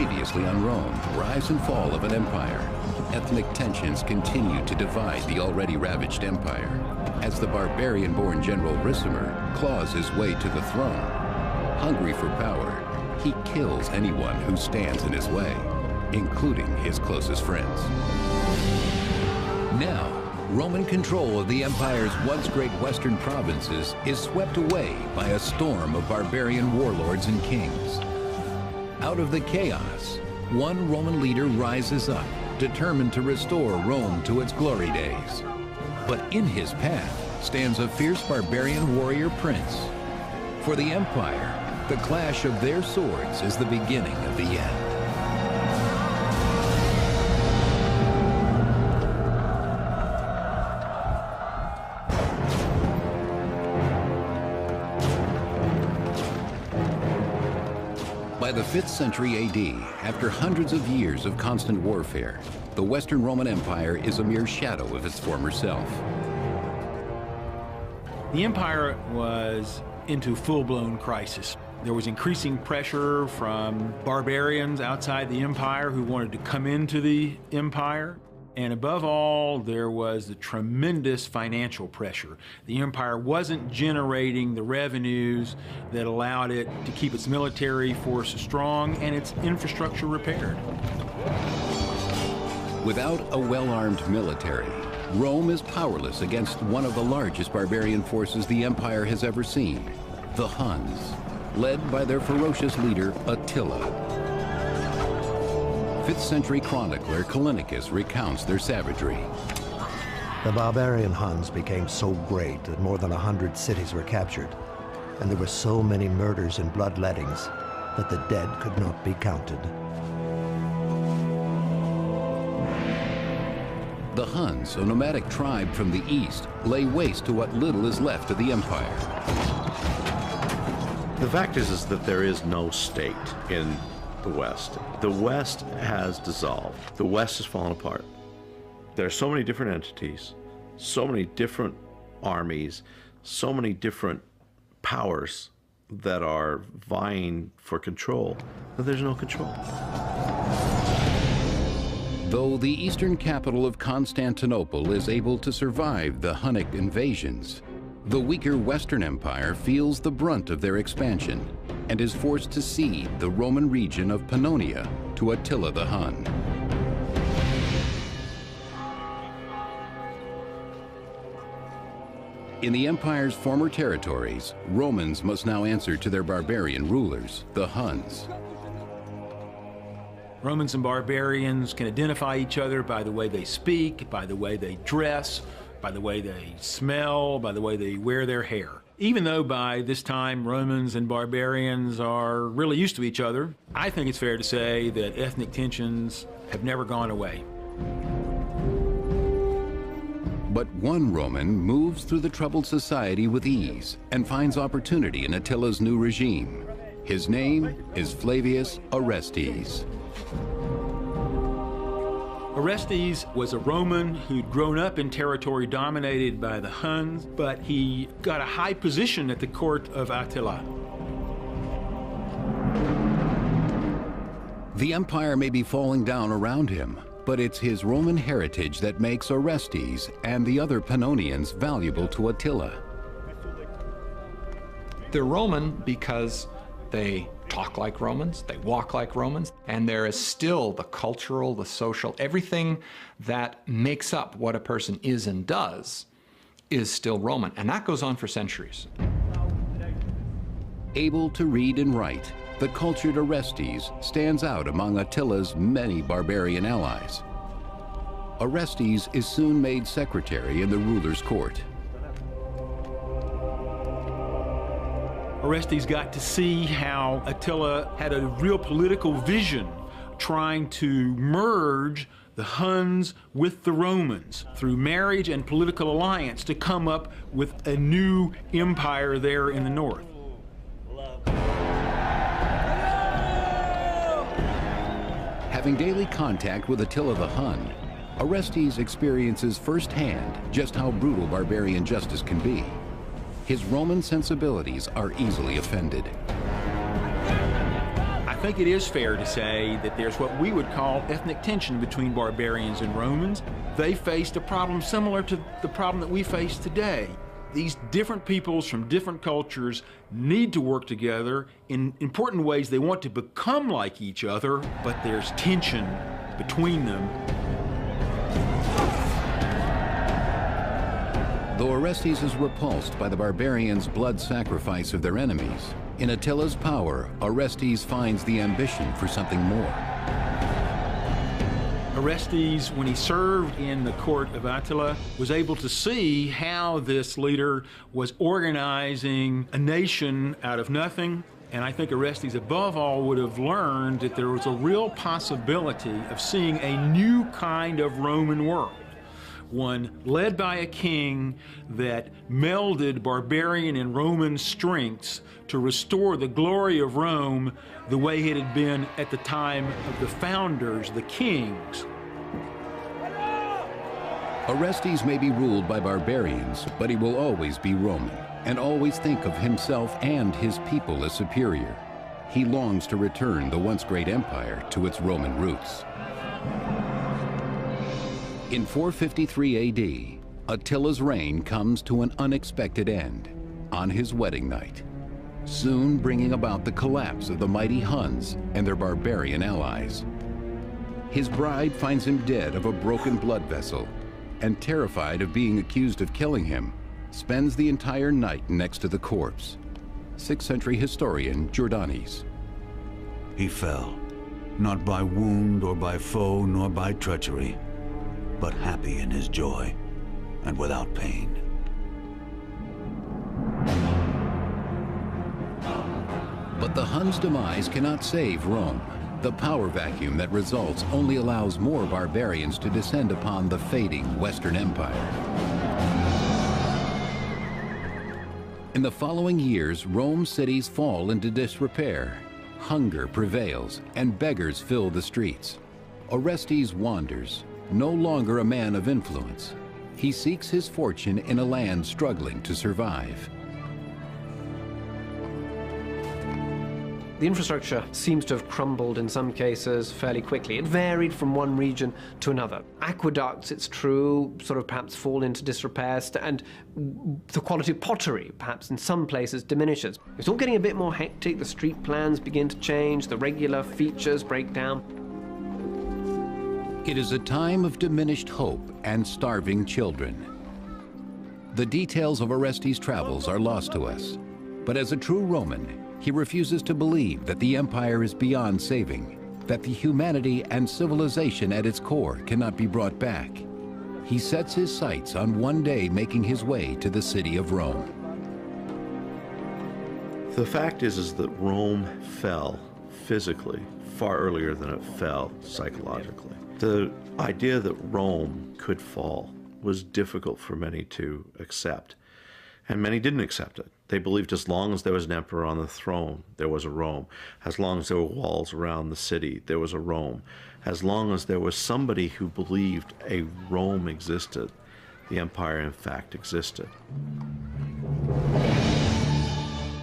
Previously on Rome, rise and fall of an empire. Ethnic tensions continue to divide the already ravaged empire as the barbarian-born General Ricimer claws his way to the throne. Hungry for power, he kills anyone who stands in his way, including his closest friends. Now, Roman control of the empire's once great western provinces is swept away by a storm of barbarian warlords and kings. Out of the chaos, one Roman leader rises up, determined to restore Rome to its glory days. But in his path stands a fierce barbarian warrior prince. For the empire, the clash of their swords is the beginning of the end. By the 5th century AD, after hundreds of years of constant warfare, the Western Roman Empire is a mere shadow of its former self. The empire was into full-blown crisis. There was increasing pressure from barbarians outside the empire who wanted to come into the empire. And above all, there was the tremendous financial pressure. The empire wasn't generating the revenues that allowed it to keep its military forces strong and its infrastructure repaired. Without a well-armed military, Rome is powerless against one of the largest barbarian forces the empire has ever seen, the Huns, led by their ferocious leader, Attila. 5th century chronicler Callinicus recounts their savagery. The barbarian Huns became so great that more than 100 cities were captured, and there were so many murders and bloodlettings that the dead could not be counted. The Huns, a nomadic tribe from the east, lay waste to what little is left of the empire. The fact is that there is no state in the West. The West has dissolved. The West has fallen apart. There are so many different entities, so many different armies, so many different powers that are vying for control, that there's no control. Though the eastern capital of Constantinople is able to survive the Hunnic invasions, the weaker Western Empire feels the brunt of their expansion and is forced to cede the Roman region of Pannonia to Attila the Hun. In the empire's former territories, Romans must now answer to their barbarian rulers, the Huns. Romans and barbarians can identify each other by the way they speak, by the way they dress, by the way they smell, by the way they wear their hair. Even though by this time Romans and barbarians are really used to each other, I think it's fair to say that ethnic tensions have never gone away. But one Roman moves through the troubled society with ease and finds opportunity in Attila's new regime. His name is Flavius Orestes. Orestes was a Roman who'd grown up in territory dominated by the Huns, but he got a high position at the court of Attila. The empire may be falling down around him, but it's his Roman heritage that makes Orestes and the other Pannonians valuable to Attila. They're Roman because they talk like Romans, they walk like Romans, and there is still the cultural, the social, everything that makes up what a person is and does is still Roman, and that goes on for centuries. Able to read and write, the cultured Orestes stands out among Attila's many barbarian allies. Orestes is soon made secretary in the ruler's court. Orestes got to see how Attila had a real political vision, trying to merge the Huns with the Romans through marriage and political alliance to come up with a new empire there in the north. Having daily contact with Attila the Hun, Orestes experiences firsthand just how brutal barbarian justice can be. His Roman sensibilities are easily offended. I think it is fair to say that there's what we would call ethnic tension between barbarians and Romans. They faced a problem similar to the problem that we face today. These different peoples from different cultures need to work together in important ways. They want to become like each other, but there's tension between them. Though Orestes is repulsed by the barbarians' blood sacrifice of their enemies, in Attila's power, Orestes finds the ambition for something more. Orestes, when he served in the court of Attila, was able to see how this leader was organizing a nation out of nothing. And I think Orestes, above all, would have learned that there was a real possibility of seeing a new kind of Roman world. One led by a king that melded barbarian and Roman strengths to restore the glory of Rome the way it had been at the time of the founders, the kings. Orestes may be ruled by barbarians, but he will always be Roman, and always think of himself and his people as superior. He longs to return the once great empire to its Roman roots. In 453 AD, Attila's reign comes to an unexpected end on his wedding night, soon bringing about the collapse of the mighty Huns and their barbarian allies. His bride finds him dead of a broken blood vessel, and terrified of being accused of killing him, spends the entire night next to the corpse. 6th century historian Jordanes. He fell, not by wound or by foe nor by treachery, but happy in his joy and without pain. But the Huns' demise cannot save Rome. The power vacuum that results only allows more barbarians to descend upon the fading Western Empire. In the following years, Rome's cities fall into disrepair. Hunger prevails, and beggars fill the streets. Orestes wanders, no longer a man of influence. He seeks his fortune in a land struggling to survive. The infrastructure seems to have crumbled in some cases fairly quickly. It varied from one region to another. Aqueducts, it's true, sort of perhaps fall into disrepair, and the quality of pottery, perhaps in some places, diminishes. It's all getting a bit more hectic. The street plans begin to change. The regular features break down. It is a time of diminished hope and starving children. The details of Orestes' travels are lost to us, but as a true Roman, he refuses to believe that the empire is beyond saving, that the humanity and civilization at its core cannot be brought back. He sets his sights on one day making his way to the city of Rome. The fact is that Rome fell physically far earlier than it fell psychologically. The idea that Rome could fall was difficult for many to accept, and many didn't accept it. They believed as long as there was an emperor on the throne, there was a Rome. As long as there were walls around the city, there was a Rome. As long as there was somebody who believed a Rome existed, the empire in fact existed.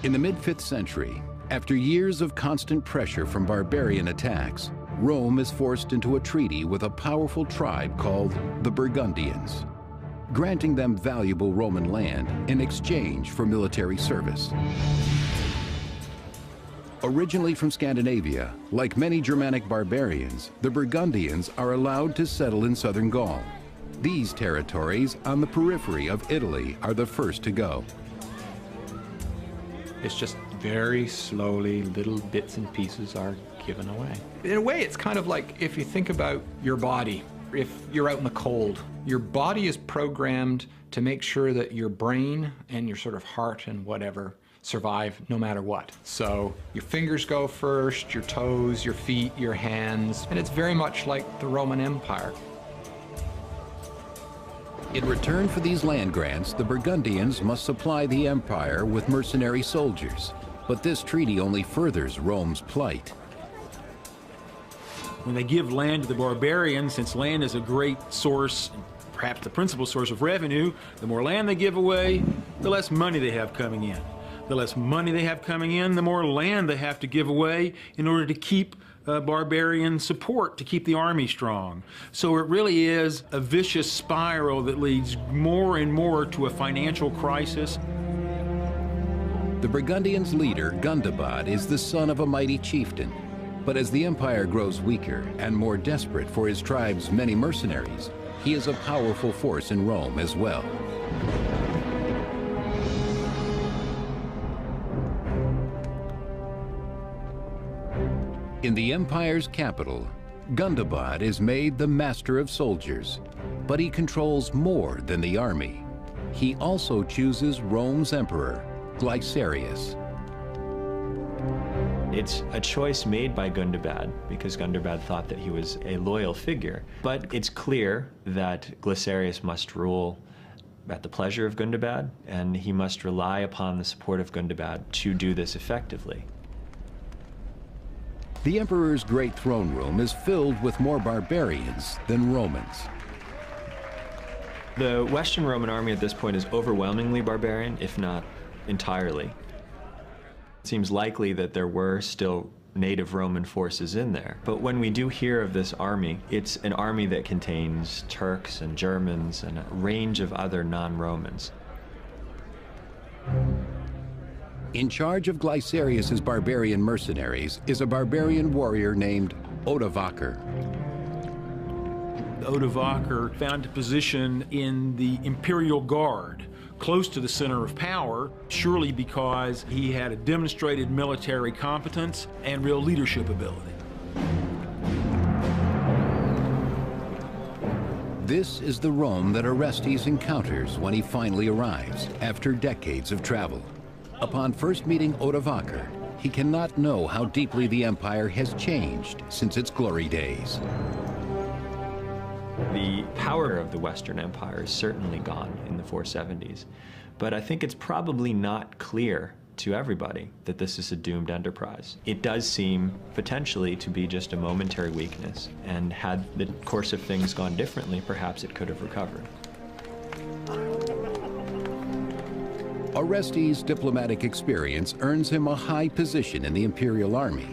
In the mid-5th century, after years of constant pressure from barbarian attacks, Rome is forced into a treaty with a powerful tribe called the Burgundians, granting them valuable Roman land in exchange for military service. Originally from Scandinavia, like many Germanic barbarians, the Burgundians are allowed to settle in southern Gaul. These territories on the periphery of Italy are the first to go. It's just very slowly, little bits and pieces are given away. In a way, it's kind of like if you think about your body. If you're out in the cold, your body is programmed to make sure that your brain and your sort of heart and whatever survive no matter what. So your fingers go first, your toes, your feet, your hands, and it's very much like the Roman Empire. In return for these land grants, the Burgundians must supply the empire with mercenary soldiers. But this treaty only furthers Rome's plight. When they give land to the barbarians, since land is a great source, perhaps the principal source of revenue, the more land they give away, the less money they have coming in. The less money they have coming in, the more land they have to give away in order to keep barbarian support, to keep the army strong. So it really is a vicious spiral that leads more and more to a financial crisis. The Burgundians' leader, Gundobad, is the son of a mighty chieftain. But as the empire grows weaker and more desperate for his tribe's many mercenaries, he is a powerful force in Rome as well. In the empire's capital, Gundobad is made the master of soldiers, but he controls more than the army. He also chooses Rome's emperor, Glycerius. It's a choice made by Gundobad because Gundobad thought that he was a loyal figure. But it's clear that Glycerius must rule at the pleasure of Gundobad, and he must rely upon the support of Gundobad to do this effectively. The emperor's great throne room is filled with more barbarians than Romans. The Western Roman army at this point is overwhelmingly barbarian, if not entirely. It seems likely that there were still native Roman forces in there. But when we do hear of this army, it's an army that contains Turks and Germans and a range of other non-Romans. In charge of Glycerius's barbarian mercenaries is a barbarian warrior named Odovaker. Odovaker found a position in the Imperial Guard, close to the center of power, surely because he had a demonstrated military competence and real leadership ability. This is the Rome that Orestes encounters when he finally arrives after decades of travel. Upon first meeting Odovaker, he cannot know how deeply the empire has changed since its glory days. The power of the Western Empire is certainly gone in the 470s, but I think it's probably not clear to everybody that this is a doomed enterprise. It does seem potentially to be just a momentary weakness, and had the course of things gone differently, perhaps it could have recovered. Orestes' diplomatic experience earns him a high position in the imperial army,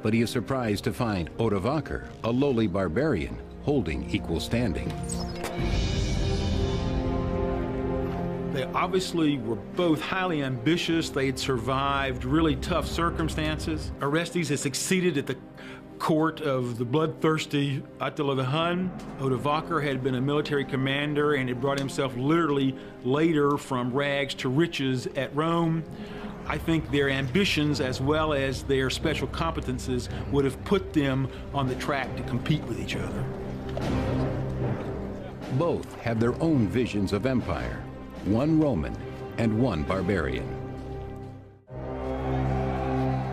but he is surprised to find Odovaker, a lowly barbarian, holding equal standing. They obviously were both highly ambitious. They had survived really tough circumstances. Orestes had succeeded at the court of the bloodthirsty Attila the Hun. Odovaker had been a military commander and had brought himself literally later from rags to riches at Rome. I think their ambitions as well as their special competences would have put them on the track to compete with each other. Both have their own visions of empire, one Roman and one barbarian.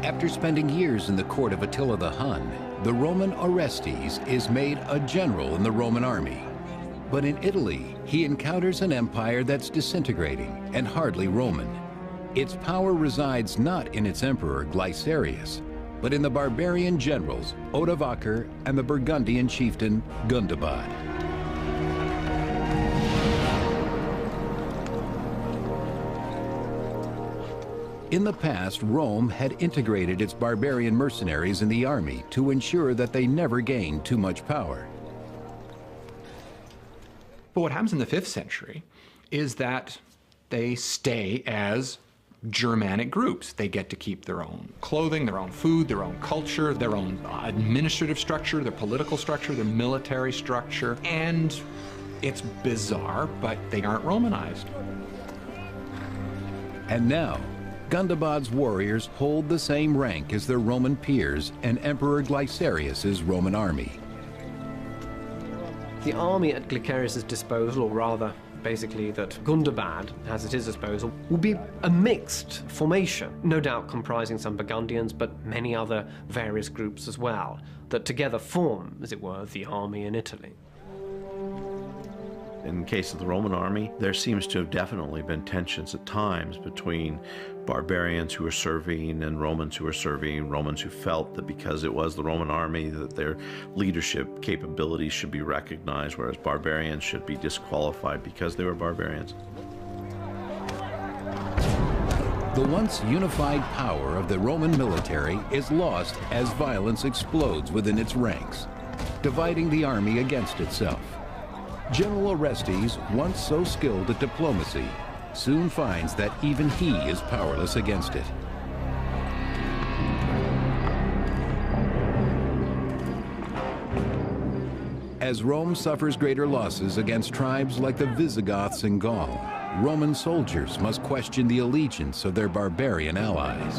After spending years in the court of Attila the Hun, the Roman Orestes is made a general in the Roman army. But in Italy, he encounters an empire that's disintegrating and hardly Roman. Its power resides not in its emperor Glycerius, but in the barbarian generals Odovaker and the Burgundian chieftain Gundobad. In the past, Rome had integrated its barbarian mercenaries in the army to ensure that they never gained too much power. But what happens in the 5th century is that they stay as Germanic groups. They get to keep their own clothing, their own food, their own culture, their own administrative structure, their political structure, their military structure, and it's bizarre, but they aren't Romanized. And now, Gundobad's warriors hold the same rank as their Roman peers and Emperor Glycerius's Roman army. The army at Glycerius's disposal, or rather, basically that Gundobad has at his disposal, will be a mixed formation, no doubt comprising some Burgundians, but many other various groups as well, that together form, as it were, the army in Italy. In the case of the Roman army, there seems to have definitely been tensions at times between barbarians who were serving and Romans who were serving, Romans who felt that because it was the Roman army that their leadership capabilities should be recognized, whereas barbarians should be disqualified because they were barbarians. The once unified power of the Roman military is lost as violence explodes within its ranks, dividing the army against itself. General Orestes, once so skilled at diplomacy, soon finds that even he is powerless against it. As Rome suffers greater losses against tribes like the Visigoths in Gaul, Roman soldiers must question the allegiance of their barbarian allies.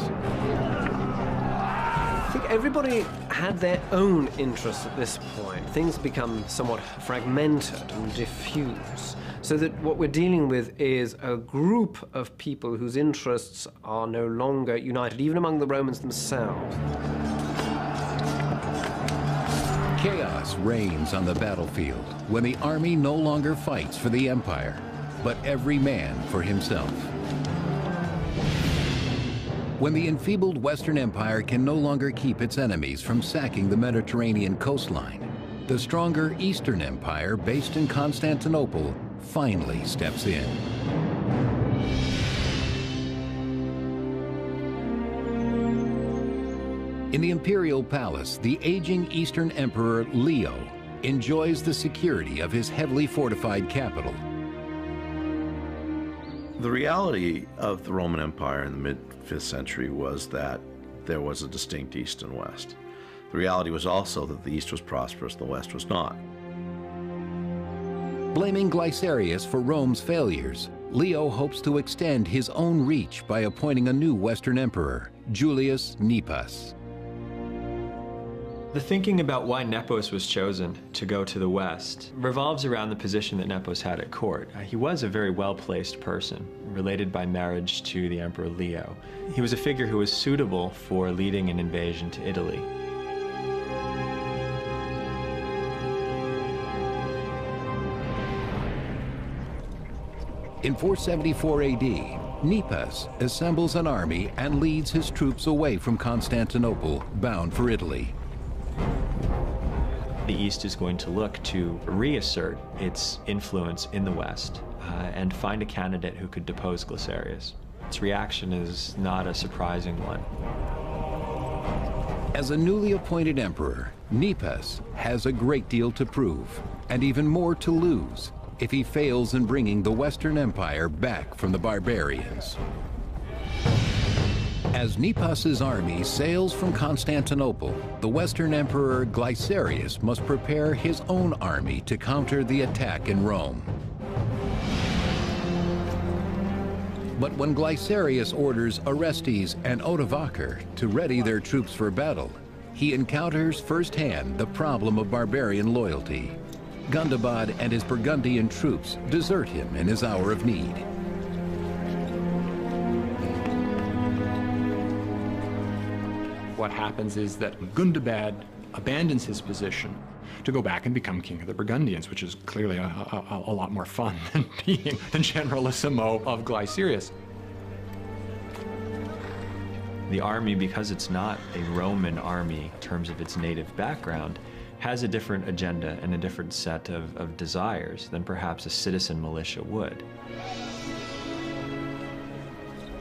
I think everybody had their own interests at this point. Things become somewhat fragmented and diffuse, so that what we're dealing with is a group of people whose interests are no longer united, even among the Romans themselves. Chaos reigns on the battlefield when the army no longer fights for the empire, but every man for himself. When the enfeebled Western Empire can no longer keep its enemies from sacking the Mediterranean coastline, the stronger Eastern Empire, based in Constantinople, finally steps in. In the imperial palace, the aging Eastern Emperor Leo enjoys the security of his heavily fortified capital. The reality of the Roman Empire in the mid-5th century was that there was a distinct East and West. The reality was also that the East was prosperous, the West was not. Blaming Glycerius for Rome's failures, Leo hopes to extend his own reach by appointing a new Western emperor, Julius Nepos. The thinking about why Nepos was chosen to go to the west revolves around the position that Nepos had at court. He was a very well-placed person, related by marriage to the Emperor Leo. He was a figure who was suitable for leading an invasion to Italy. In 474 AD, Nepos assembles an army and leads his troops away from Constantinople, bound for Italy. The East is going to look to reassert its influence in the West and find a candidate who could depose Glycerius. Its reaction is not a surprising one. As a newly appointed emperor, Nepos has a great deal to prove, and even more to lose, if he fails in bringing the Western Empire back from the barbarians. As Nepos's army sails from Constantinople, the Western Emperor Glycerius must prepare his own army to counter the attack in Rome. But when Glycerius orders Orestes and Odovaker to ready their troops for battle, he encounters firsthand the problem of barbarian loyalty. Gundobad and his Burgundian troops desert him in his hour of need. What happens is that Gundobad abandons his position to go back and become king of the Burgundians, which is clearly a lot more fun than being the generalissimo of Glycerius. The army, because it's not a Roman army in terms of its native background, has a different agenda and a different set of desires than perhaps a citizen militia would.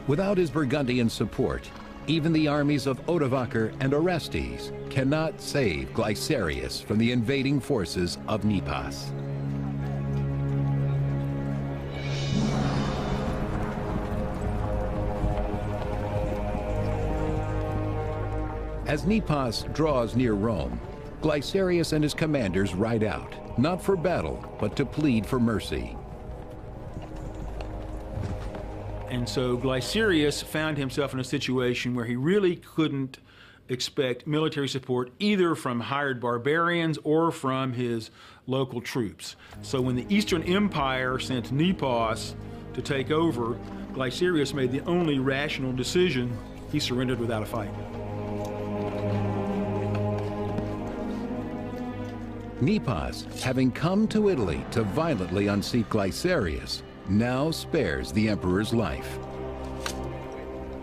Without his Burgundian support, even the armies of Odovaker and Orestes cannot save Glycerius from the invading forces of Nepos. As Nepos draws near Rome, Glycerius and his commanders ride out, not for battle, but to plead for mercy. And so Glycerius found himself in a situation where he really couldn't expect military support either from hired barbarians or from his local troops. So when the Eastern Empire sent Nepos to take over, Glycerius made the only rational decision. He surrendered without a fight. Nepos, having come to Italy to violently unseat Glycerius, now spares the emperor's life.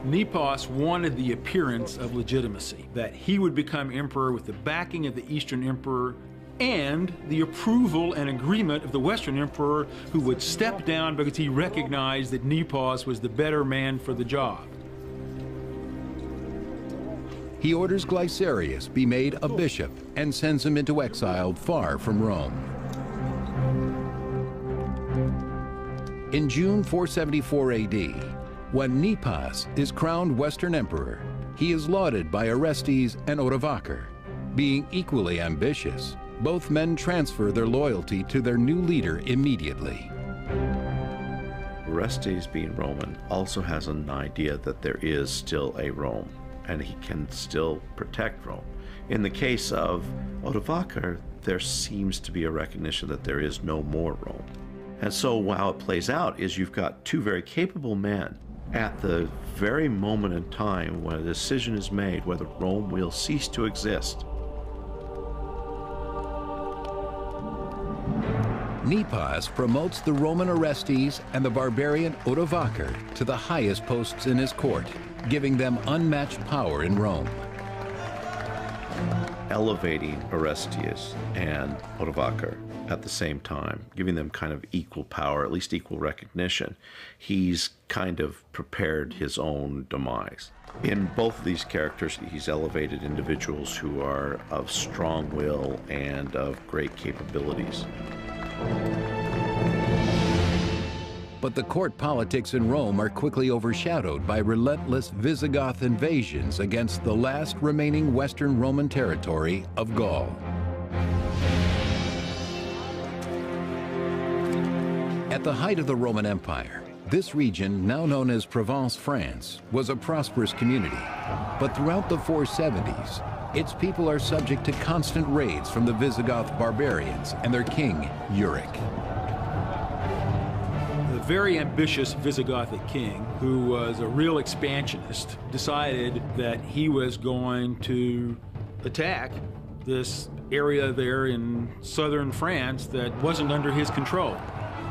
Nepos wanted the appearance of legitimacy, that he would become emperor with the backing of the Eastern Emperor and the approval and agreement of the Western Emperor, who would step down because he recognized that Nepos was the better man for the job. he orders Glycerius be made a bishop and sends him into exile far from Rome. In June 474 AD, when Nepos is crowned Western Emperor, he is lauded by Orestes and Odovaker. Being equally ambitious, both men transfer their loyalty to their new leader immediately. Orestes, being Roman, also has an idea that there is still a Rome, and he can still protect Rome. In the case of Odovaker, there seems to be a recognition that there is no more Rome. And so how it plays out is you've got two very capable men at the very moment in time when a decision is made whether Rome will cease to exist. Nepos promotes the Roman Orestes and the barbarian Odovaker to the highest posts in his court, giving them unmatched power in Rome. Elevating Orestes and Odovaker at the same time, giving them kind of equal power, at least equal recognition. He's kind of prepared his own demise. In both of these characters, he's elevated individuals who are of strong will and of great capabilities. But the court politics in Rome are quickly overshadowed by relentless Visigoth invasions against the last remaining Western Roman territory of Gaul. At the height of the Roman Empire, this region, now known as Provence, France, was a prosperous community. But throughout the 470s, its people are subject to constant raids from the Visigoth barbarians and their king, Euric. The very ambitious Visigothic king, who was a real expansionist, decided that he was going to attack this area there in southern France that wasn't under his control.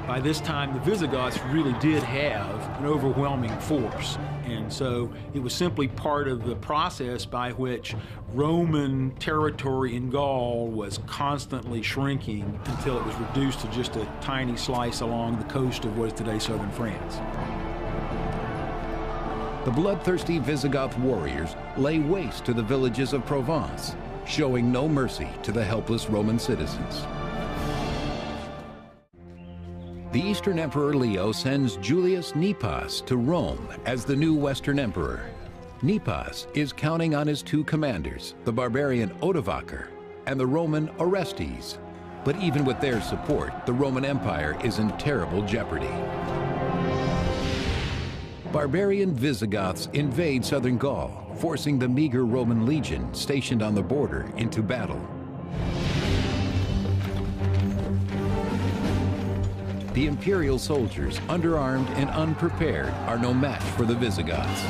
By this time, the Visigoths really did have an overwhelming force. And so it was simply part of the process by which Roman territory in Gaul was constantly shrinking until it was reduced to just a tiny slice along the coast of what is today southern France. The bloodthirsty Visigoth warriors lay waste to the villages of Provence, showing no mercy to the helpless Roman citizens. The Eastern Emperor Leo sends Julius Nepos to Rome as the new Western Emperor. Nepos is counting on his two commanders, the barbarian Odovaker and the Roman Orestes. But even with their support, the Roman Empire is in terrible jeopardy. Barbarian Visigoths invade southern Gaul, forcing the meager Roman legion stationed on the border into battle. The imperial soldiers, underarmed and unprepared, are no match for the Visigoths.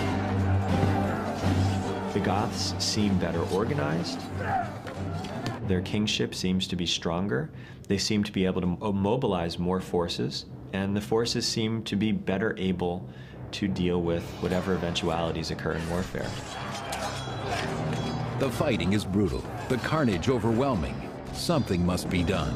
The Goths seem better organized. Their kingship seems to be stronger. They seem to be able to mobilize more forces, and the forces seem to be better able to deal with whatever eventualities occur in warfare. The fighting is brutal, the carnage overwhelming. Something must be done.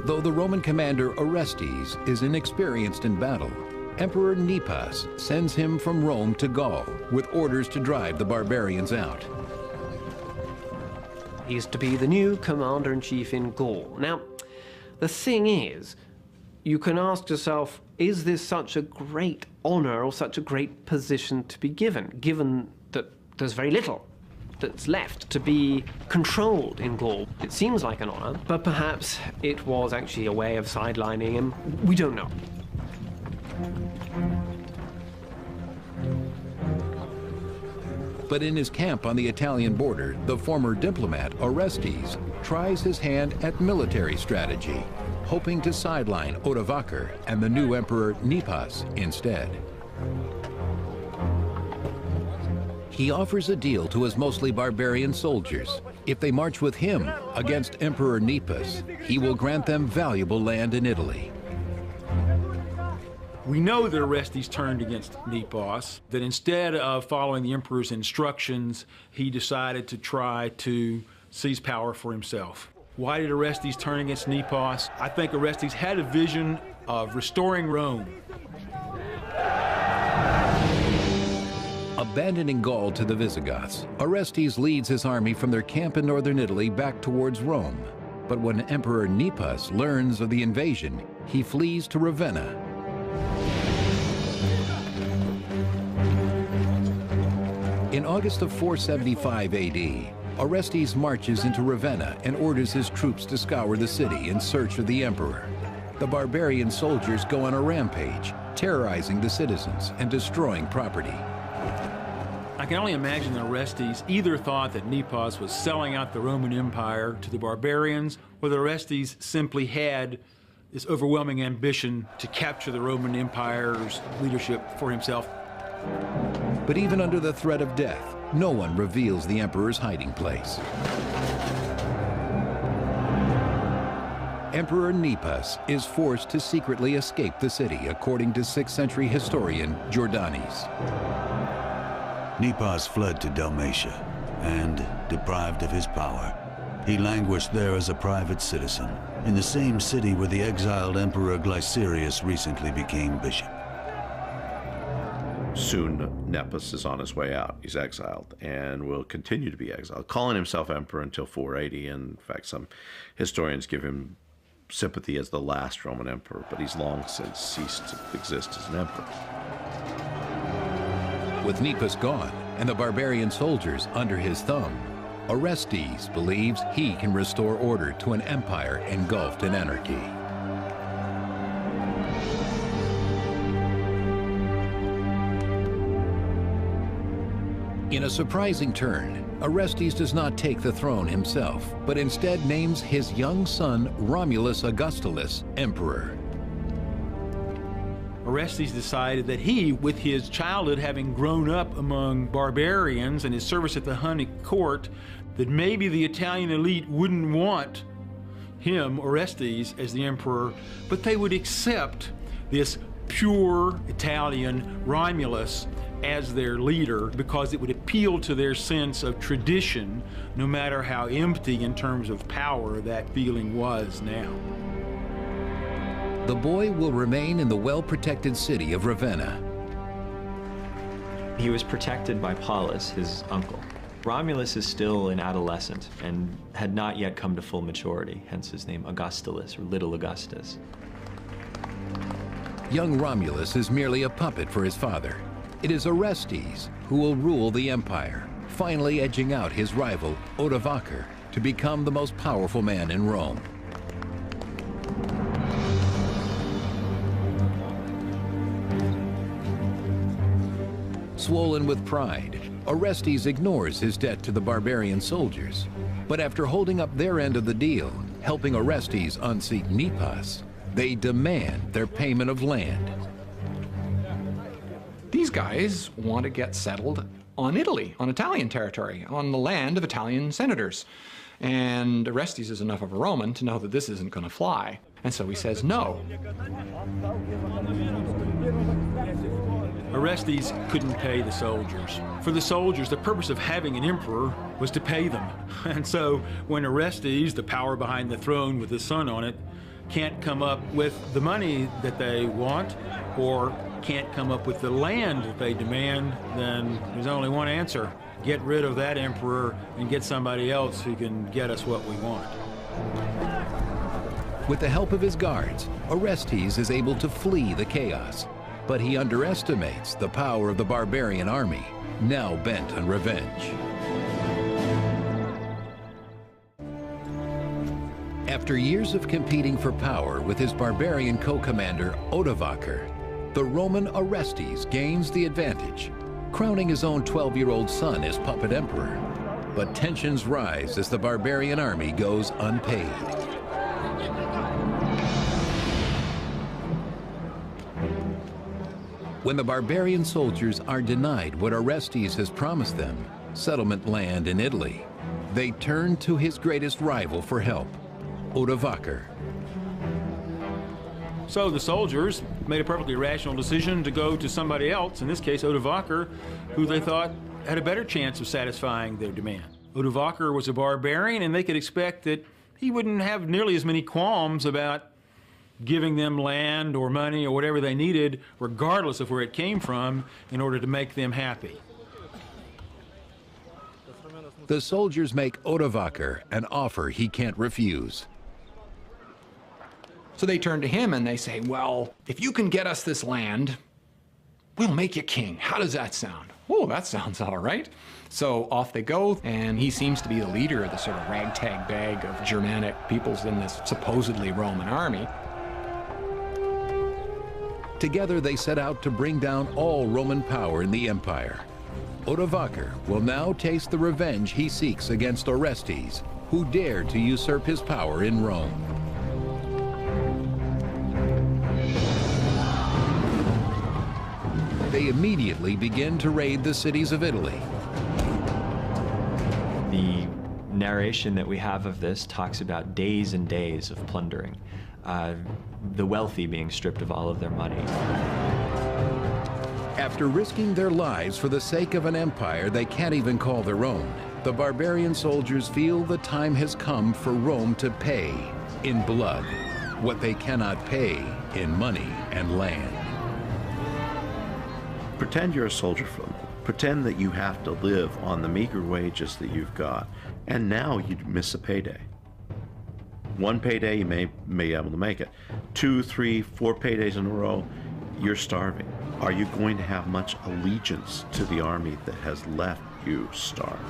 Though the Roman commander Orestes is inexperienced in battle, Emperor Nepos sends him from Rome to Gaul with orders to drive the barbarians out. He's to be the new commander-in-chief in Gaul. Now, the thing is, you can ask yourself, is this such a great honor or such a great position to be given that there's very little that's left to be controlled in Gaul? It seems like an honor, but perhaps it was actually a way of sidelining him. We don't know. But in his camp on the Italian border, the former diplomat Orestes tries his hand at military strategy, hoping to sideline Odovaker and the new emperor Nepos instead. He offers a deal to his mostly barbarian soldiers. If they march with him against Emperor Nepos, he will grant them valuable land in Italy. We know that Orestes turned against Nepos, that instead of following the emperor's instructions, he decided to try to seize power for himself. Why did Orestes turn against Nepos? I think Orestes had a vision of restoring Rome, Abandoning Gaul to the Visigoths, Orestes leads his army from their camp in northern Italy back towards Rome. But when Emperor Nepos learns of the invasion, he flees to Ravenna. In August of 475 AD, Orestes marches into Ravenna and orders his troops to scour the city in search of the emperor. The barbarian soldiers go on a rampage, terrorizing the citizens and destroying property. I can only imagine that Orestes either thought that Nepos was selling out the Roman Empire to the barbarians, or that Orestes simply had this overwhelming ambition to capture the Roman Empire's leadership for himself. But even under the threat of death, no one reveals the emperor's hiding place. Emperor Nepos is forced to secretly escape the city, according to 6th century historian Jordanes. Nepos fled to Dalmatia, and, deprived of his power, he languished there as a private citizen, in the same city where the exiled Emperor Glycerius recently became bishop. Soon, Nepos is on his way out. He's exiled and will continue to be exiled, calling himself emperor until 480. And in fact, some historians give him sympathy as the last Roman emperor, but he's long since ceased to exist as an emperor. With Nepos gone and the barbarian soldiers under his thumb, Orestes believes he can restore order to an empire engulfed in anarchy. In a surprising turn, Orestes does not take the throne himself, but instead names his young son Romulus Augustulus emperor. Orestes decided that he, with his childhood having grown up among barbarians and his service at the Hunnic court, that maybe the Italian elite wouldn't want him, Orestes, as the emperor, but they would accept this pure Italian Romulus as their leader because it would appeal to their sense of tradition, no matter how empty in terms of power that feeling was now. The boy will remain in the well-protected city of Ravenna. He was protected by Paulus, his uncle. Romulus is still an adolescent and had not yet come to full maturity, hence his name Augustulus, or Little Augustus. Young Romulus is merely a puppet for his father. It is Orestes who will rule the empire, finally edging out his rival, Odovaker, to become the most powerful man in Rome. Swollen with pride, Orestes ignores his debt to the barbarian soldiers. But after holding up their end of the deal, helping Orestes unseat Nepos, they demand their payment of land. These guys want to get settled on Italy, on Italian territory, on the land of Italian senators. And Orestes is enough of a Roman to know that this isn't going to fly. And so he says no. Orestes couldn't pay the soldiers. For the soldiers, the purpose of having an emperor was to pay them. And so when Orestes, the power behind the throne with his son on it, can't come up with the money that they want, or can't come up with the land that they demand, then there's only one answer. Get rid of that emperor and get somebody else who can get us what we want. With the help of his guards, Orestes is able to flee the chaos, but he underestimates the power of the barbarian army, now bent on revenge. After years of competing for power with his barbarian co-commander Odovaker, the Roman Orestes gains the advantage, crowning his own 12-year-old son as puppet emperor. But tensions rise as the barbarian army goes unpaid. When the barbarian soldiers are denied what Orestes has promised them, settlement land in Italy, they turn to his greatest rival for help, Odovaker. So the soldiers made a perfectly rational decision to go to somebody else, in this case Odovaker, who they thought had a better chance of satisfying their demand. Odovaker was a barbarian, and they could expect that he wouldn't have nearly as many qualms about giving them land or money or whatever they needed, regardless of where it came from, in order to make them happy. The soldiers make Odovacar an offer he can't refuse. So they turn to him and they say, well, if you can get us this land, we'll make you king. How does that sound? Oh, that sounds all right. So off they go, and he seems to be the leader of the sort of ragtag bag of Germanic peoples in this supposedly Roman army. Together they set out to bring down all Roman power in the empire. Odovacar will now taste the revenge he seeks against Orestes, who dared to usurp his power in Rome. They immediately begin to raid the cities of Italy. The narration that we have of this talks about days and days of plundering, the wealthy being stripped of all of their money. After risking their lives for the sake of an empire they can't even call their own, the barbarian soldiers feel the time has come for Rome to pay in blood what they cannot pay in money and land. Pretend you're a soldier for them. Pretend that you have to live on the meager wages that you've got, and now you miss a payday. One payday, you may be able to make it. 2, 3, 4 paydays in a row, you're starving. Are you going to have much allegiance to the army that has left you starved?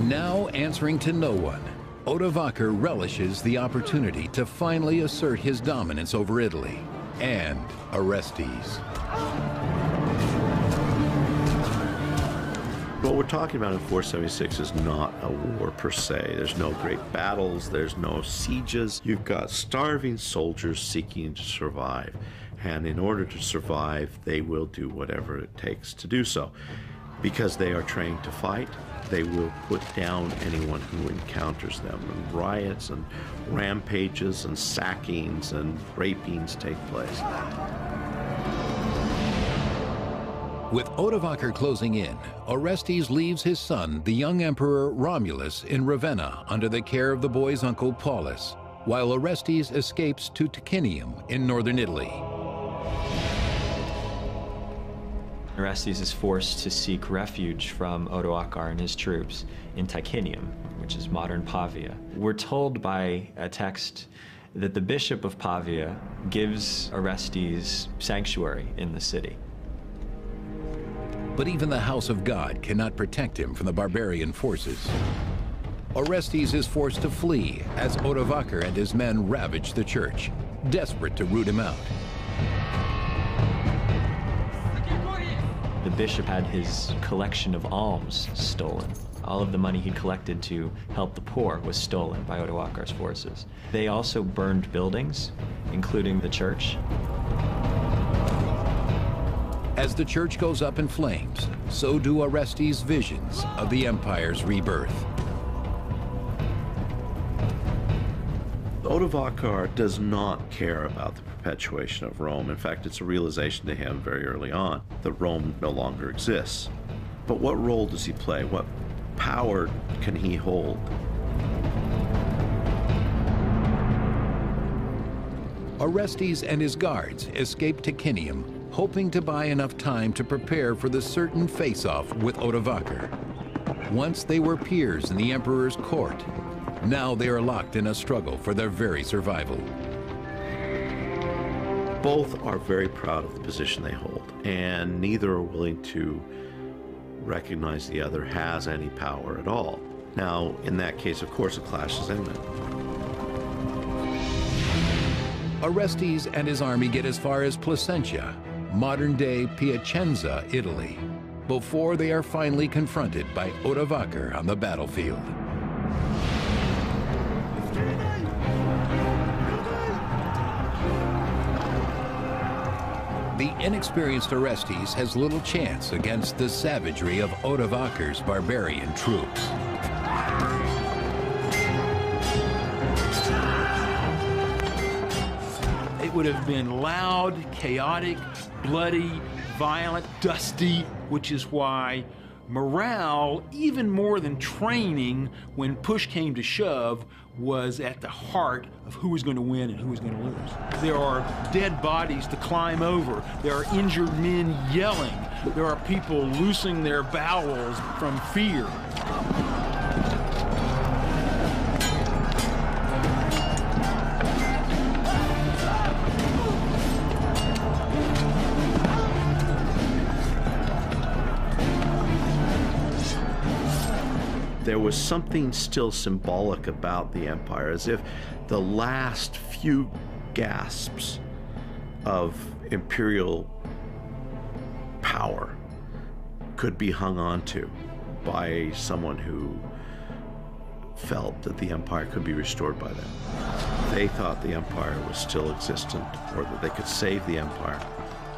Now answering to no one, Odovacar relishes the opportunity to finally assert his dominance over Italy and Orestes. What we're talking about in 476 is not a war per se. There's no great battles, there's no sieges. You've got starving soldiers seeking to survive. And in order to survive, they will do whatever it takes to do so. Because they are trained to fight, they will put down anyone who encounters them. And riots and rampages and sackings and rapings take place. With Odovacar closing in, Orestes leaves his son, the young emperor Romulus, in Ravenna under the care of the boy's uncle Paulus, while Orestes escapes to Ticinium in northern Italy. Orestes is forced to seek refuge from Odoacer and his troops in Ticinium, which is modern Pavia. We're told by a text that the bishop of Pavia gives Orestes sanctuary in the city. But even the house of God cannot protect him from the barbarian forces. Orestes is forced to flee as Odovacar and his men ravage the church, desperate to root him out. The bishop had his collection of alms stolen. All of the money he'd collected to help the poor was stolen by Odoacar's forces. They also burned buildings, including the church. As the church goes up in flames, so do Orestes' visions of the empire's rebirth. Odovacar does not care about the perpetuation of Rome. In fact, it's a realization to him very early on that Rome no longer exists. But what role does he play? What power can he hold? Orestes and his guards escape Ticinium, hoping to buy enough time to prepare for the certain face-off with Odovacar. Once they were peers in the emperor's court, now they are locked in a struggle for their very survival. Both are very proud of the position they hold, and neither are willing to recognize the other has any power at all. Now, in that case, of course, a clash is imminent. Orestes and his army get as far as Placentia, modern-day Piacenza, Italy, before they are finally confronted by Odovacar on the battlefield. The inexperienced Orestes has little chance against the savagery of Odovacar's barbarian troops. It would have been loud, chaotic, bloody, violent, dusty, which is why morale, even more than training, when push came to shove, was at the heart of who was going to win and who was going to lose. There are dead bodies to climb over. There are injured men yelling. There are people loosing their bowels from fear. There was something still symbolic about the empire, as if the last few gasps of imperial power could be hung on to by someone who felt that the empire could be restored by them. They thought the empire was still existent, or that they could save the empire.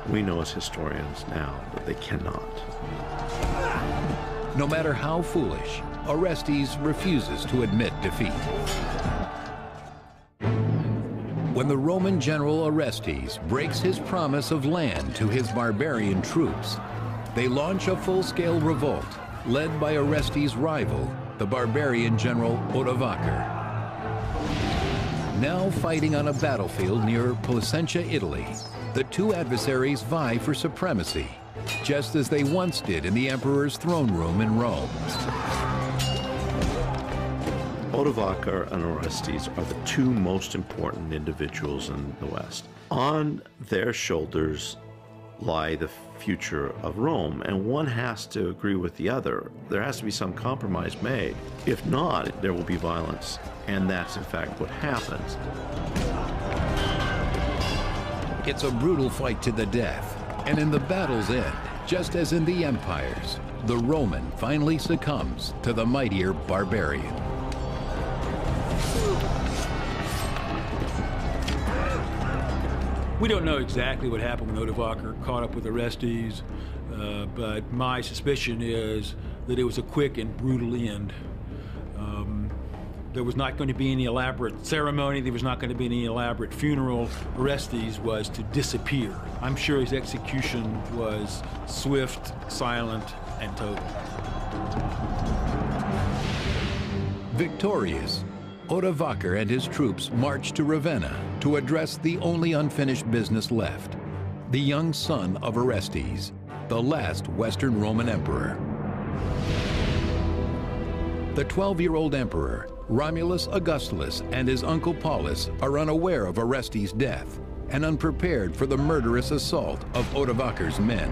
We know as historians now that they cannot. No matter how foolish, Orestes refuses to admit defeat. When the Roman general Orestes breaks his promise of land to his barbarian troops, they launch a full-scale revolt led by Orestes' rival, the barbarian general Odovaker. Now fighting on a battlefield near Placentia, Italy, the two adversaries vie for supremacy, just as they once did in the emperor's throne room in Rome. Odovaker and Orestes are the two most important individuals in the West. On their shoulders lie the future of Rome, and one has to agree with the other. There has to be some compromise made. If not, there will be violence, and that's in fact what happens. It's a brutal fight to the death, and in the battle's end, just as in the empires, the Roman finally succumbs to the mightier barbarian. We don't know exactly what happened when Odovaker caught up with Orestes, but my suspicion is that it was a quick and brutal end. There was not going to be any elaborate ceremony. There was not going to be any elaborate funeral. Orestes was to disappear. I'm sure his execution was swift, silent, and total. Victorious, Odovaker and his troops marched to Ravenna to address the only unfinished business left, the young son of Orestes, the last Western Roman emperor. The 12-year-old emperor, Romulus Augustulus, and his uncle Paulus are unaware of Orestes' death and unprepared for the murderous assault of Odovaker's men.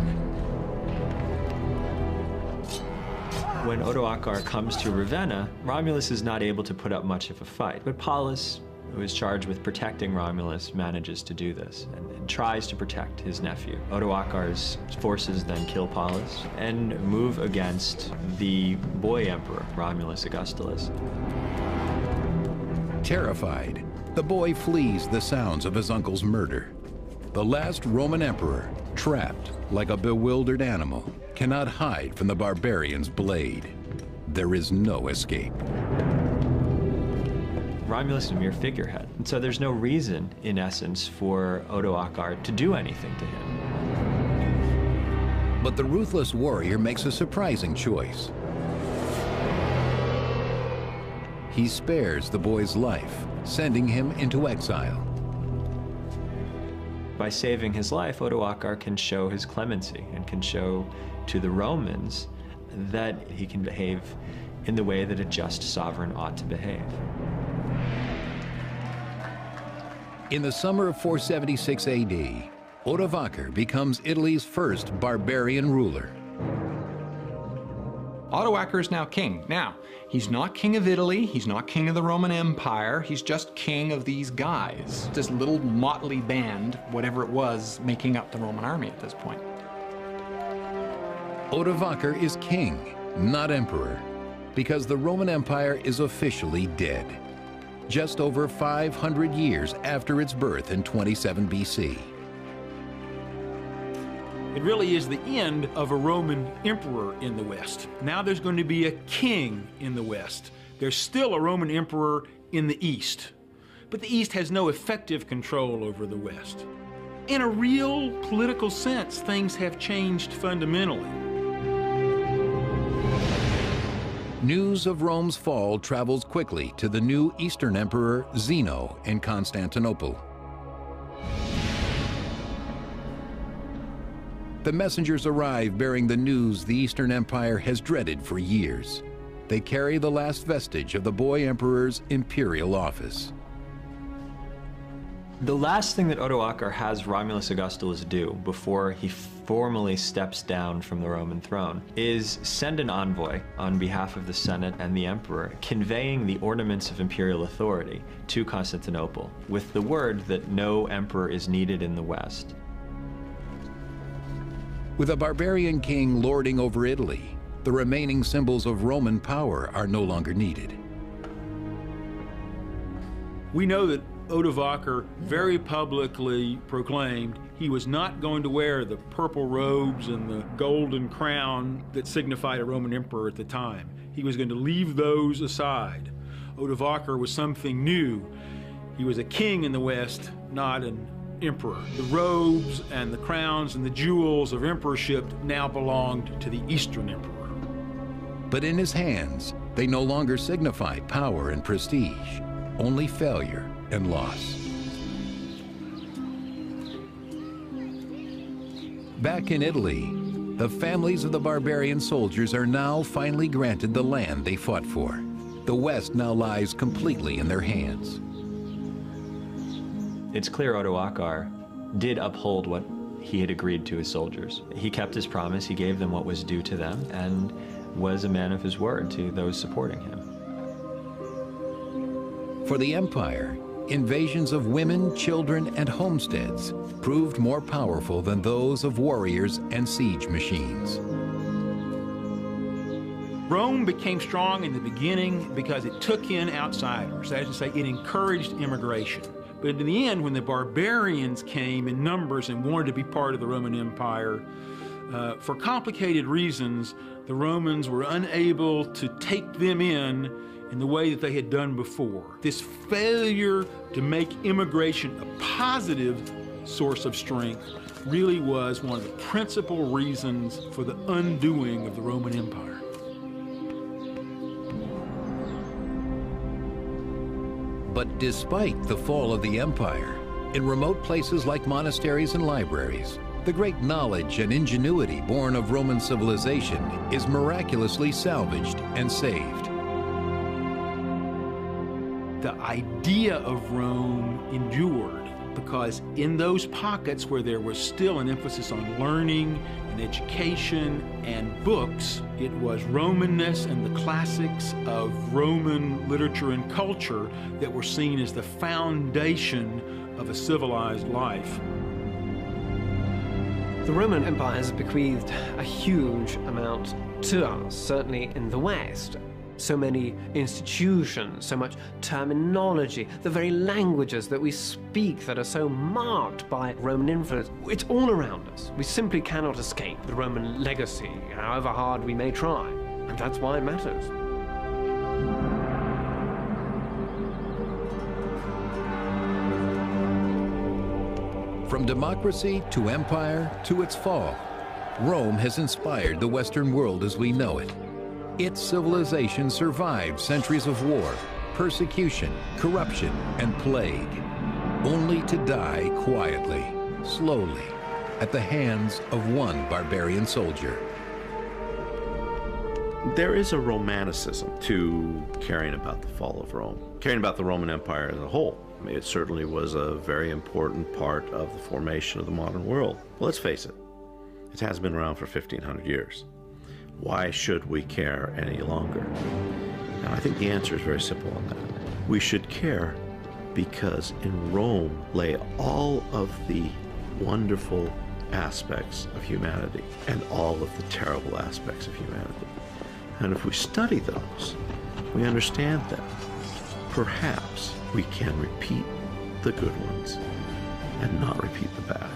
When Odoacer comes to Ravenna, Romulus is not able to put up much of a fight, but Paulus, who is charged with protecting Romulus, manages to do this and tries to protect his nephew. Odoacer's forces then kill Paulus and move against the boy emperor, Romulus Augustulus. Terrified, the boy flees the sounds of his uncle's murder. The last Roman emperor, trapped like a bewildered animal, cannot hide from the barbarian's blade. There is no escape. Romulus is a mere figurehead, and so there's no reason, in essence, for Odoacer to do anything to him. But the ruthless warrior makes a surprising choice. He spares the boy's life, sending him into exile. By saving his life, Odoacer can show his clemency and can show to the Romans that he can behave in the way that a just sovereign ought to behave. In the summer of 476 AD, Odovaker becomes Italy's first barbarian ruler. Odoacer is now king. Now, he's not king of Italy, he's not king of the Roman Empire, he's just king of these guys. This little motley band, whatever it was, making up the Roman army at this point. Odovaker is king, not emperor, because the Roman Empire is officially dead, just over 500 years after its birth in 27 BC. It really is the end of a Roman emperor in the West. Now there's going to be a king in the West. There's still a Roman emperor in the East, but the East has no effective control over the West. In a real political sense, things have changed fundamentally. News of Rome's fall travels quickly to the new Eastern Emperor Zeno in Constantinople. The messengers arrive bearing the news the Eastern Empire has dreaded for years. They carry the last vestige of the boy emperor's imperial office. The last thing that Odoacer has Romulus Augustulus do before he formally steps down from the Roman throne is send an envoy on behalf of the Senate and the emperor, conveying the ornaments of imperial authority to Constantinople, with the word that no emperor is needed in the West. With a barbarian king lording over Italy, the remaining symbols of Roman power are no longer needed. We know that Odovaker very publicly proclaimed he was not going to wear the purple robes and the golden crown that signified a Roman emperor at the time. He was going to leave those aside. Odovaker was something new. He was a king in the West, not an emperor. The robes and the crowns and the jewels of emperorship now belonged to the Eastern emperor. But in his hands, they no longer signify power and prestige, only failure and loss. Back in Italy, the families of the barbarian soldiers are now finally granted the land they fought for. The West now lies completely in their hands. It's clear Odoacer did uphold what he had agreed to his soldiers. He kept his promise, he gave them what was due to them, and was a man of his word to those supporting him. For the empire, invasions of women, children, and homesteads proved more powerful than those of warriors and siege machines. Rome became strong in the beginning because it took in outsiders. That is to say, it encouraged immigration. But in the end, when the barbarians came in numbers and wanted to be part of the Roman Empire, for complicated reasons, the Romans were unable to take them in the way that they had done before. This failure to make immigration a positive source of strength really was one of the principal reasons for the undoing of the Roman Empire. But despite the fall of the empire, in remote places like monasteries and libraries, the great knowledge and ingenuity born of Roman civilization is miraculously salvaged and saved. The idea of Rome endured because in those pockets where there was still an emphasis on learning and education and books, it was Romanness and the classics of Roman literature and culture that were seen as the foundation of a civilized life. The Roman Empire has bequeathed a huge amount to us, certainly in the West. So many institutions, so much terminology, the very languages that we speak that are so marked by Roman influence. It's all around us. We simply cannot escape the Roman legacy, however hard we may try. And that's why it matters. From democracy to empire to its fall, Rome has inspired the Western world as we know it. Its civilization survived centuries of war, persecution, corruption, and plague, only to die quietly, slowly, at the hands of one barbarian soldier. There is a romanticism to caring about the fall of Rome, caring about the Roman Empire as a whole. I mean, it certainly was a very important part of the formation of the modern world. Well, let's face it, it has been around for 1,500 years. Why should we care any longer? Now, I think the answer is very simple on that. We should care because in Rome lay all of the wonderful aspects of humanity and all of the terrible aspects of humanity. And if we study those, we understand them. Perhaps we can repeat the good ones and not repeat the bad.